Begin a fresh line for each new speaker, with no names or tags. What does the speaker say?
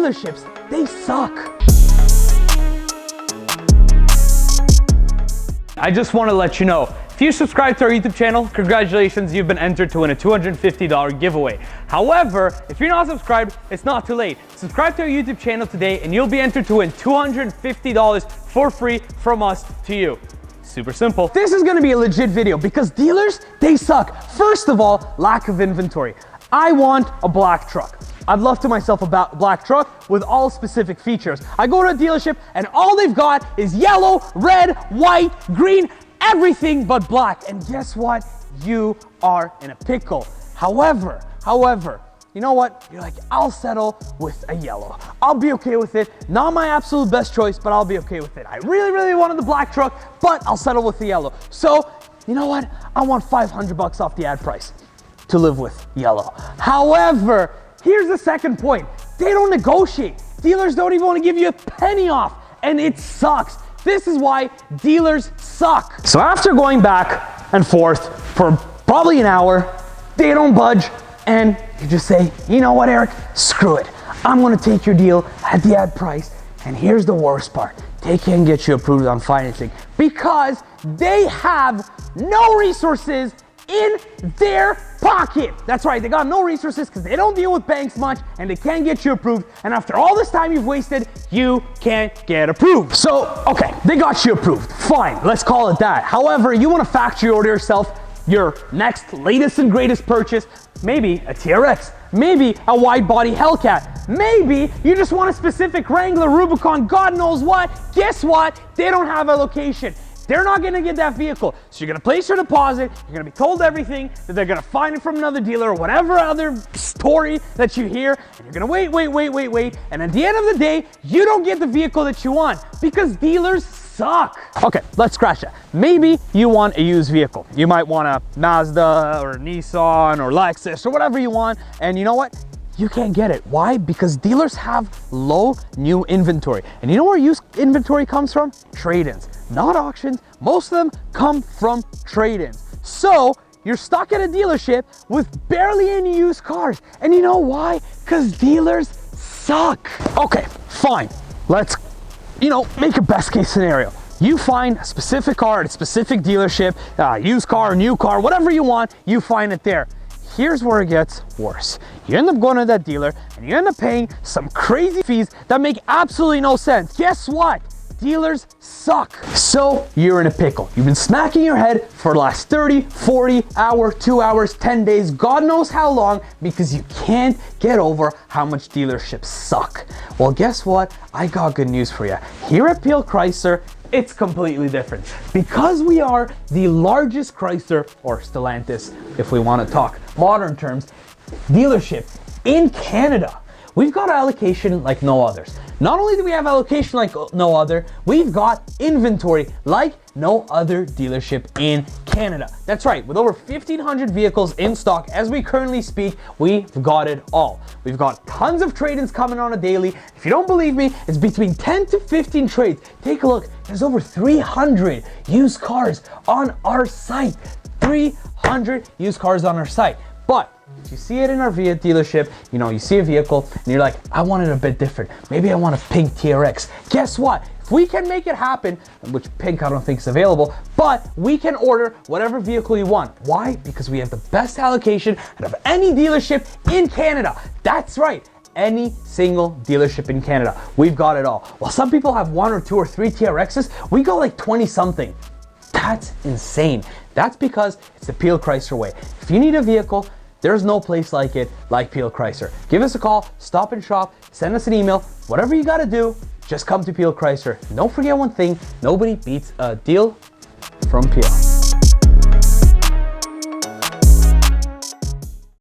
dealerships, they suck. I just want to let you know, if you subscribe to our YouTube channel, congratulations, you've been entered to win a $250 giveaway. However, if you're not subscribed, it's not too late. Subscribe to our YouTube channel today and you'll be entered to win $250 for free from us to you. Super simple. This is gonna be a legit video because dealers, they suck. First of all, lack of inventory. I want a black truck. I'd love to myself a black truck with all specific features. I go to a dealership and all they've got is yellow, red, white, green, everything but black. And guess what? You are in a pickle. However, you know what? You're like, I'll settle with a yellow. I'll be okay with it. Not my absolute best choice, but I'll be okay with it. I really wanted the black truck, but I'll settle with the yellow. So, you know what? I want $500 off the ad price to live with yellow. However, here's the second point. They don't negotiate. Dealers don't even want to give you a penny off, and it sucks. This is why dealers suck. So after going back and forth for probably an hour, they don't budge, and you just say, you know what, Eric, screw it. I'm gonna take your deal at the ad price, and here's the worst part. They can't get you approved on financing because they have no resources in their pocket. That's right, they got no resources because they don't deal with banks much and they can't get you approved. And after all this time you've wasted, you can't get approved. So, okay, they got you approved. Fine, let's call it that. However, you want to factory order yourself your next latest and greatest purchase, maybe a TRX, maybe a wide body Hellcat, maybe you just want a specific Wrangler Rubicon, God knows what. Guess what? They don't have a location. They're not gonna get that vehicle. So you're gonna place your deposit, you're gonna be told everything, that they're gonna find it from another dealer or whatever other story that you hear, and you're gonna wait, and at the end of the day, you don't get the vehicle that you want because dealers suck. Okay, let's scratch that. Maybe you want a used vehicle. You might want a Mazda or a Nissan or Lexus or whatever you want, and you know what? You can't get it. Why? Because dealers have low new inventory. And you know where used inventory comes from? Trade-ins, not auctions. Most of them come from trade-ins. So you're stuck at a dealership with barely any used cars. And you know why? Because dealers suck. Okay, fine. Let's, make a best case scenario. You find a specific car at a specific dealership, used car, new car, whatever you want, you find it there. Here's where it gets worse. You end up going to that dealer and you end up paying some crazy fees that make absolutely no sense. Guess what? Dealers suck. So you're in a pickle. You've been smacking your head for the last 30, 40 hours, 2 hours, 10 days, God knows how long, because you can't get over how much dealerships suck. Well, guess what? I got good news for you. Here at Peel Chrysler, it's completely different. Because we are the largest Chrysler, or Stellantis, if we want to talk modern terms, dealership in Canada. We've got allocation like no others. Not only do we have allocation like no other, we've got inventory like no other dealership in Canada. That's right, with over 1,500 vehicles in stock as we currently speak, we've got it all. We've got tons of trade-ins coming on a daily. If you don't believe me, it's between 10 to 15 trades. Take a look, there's over 300 used cars on our site. 300 used cars on our site. But if you see it in our dealership, you see a vehicle and you're like, I want it a bit different. Maybe I want a pink TRX. Guess what? If we can make it happen, which pink I don't think is available, but we can order whatever vehicle you want. Why? Because we have the best allocation out of any dealership in Canada. That's right. Any single dealership in Canada. We've got it all. While some people have 1 or 2 or 3 TRXs, we got like 20 something. That's insane. That's because it's the Peel Chrysler way. If you need a vehicle, there's no place like it, like Peel Chrysler. Give us a call, stop and shop, send us an email, whatever you gotta do, just come to Peel Chrysler. And don't forget one thing, nobody beats a deal from Peel.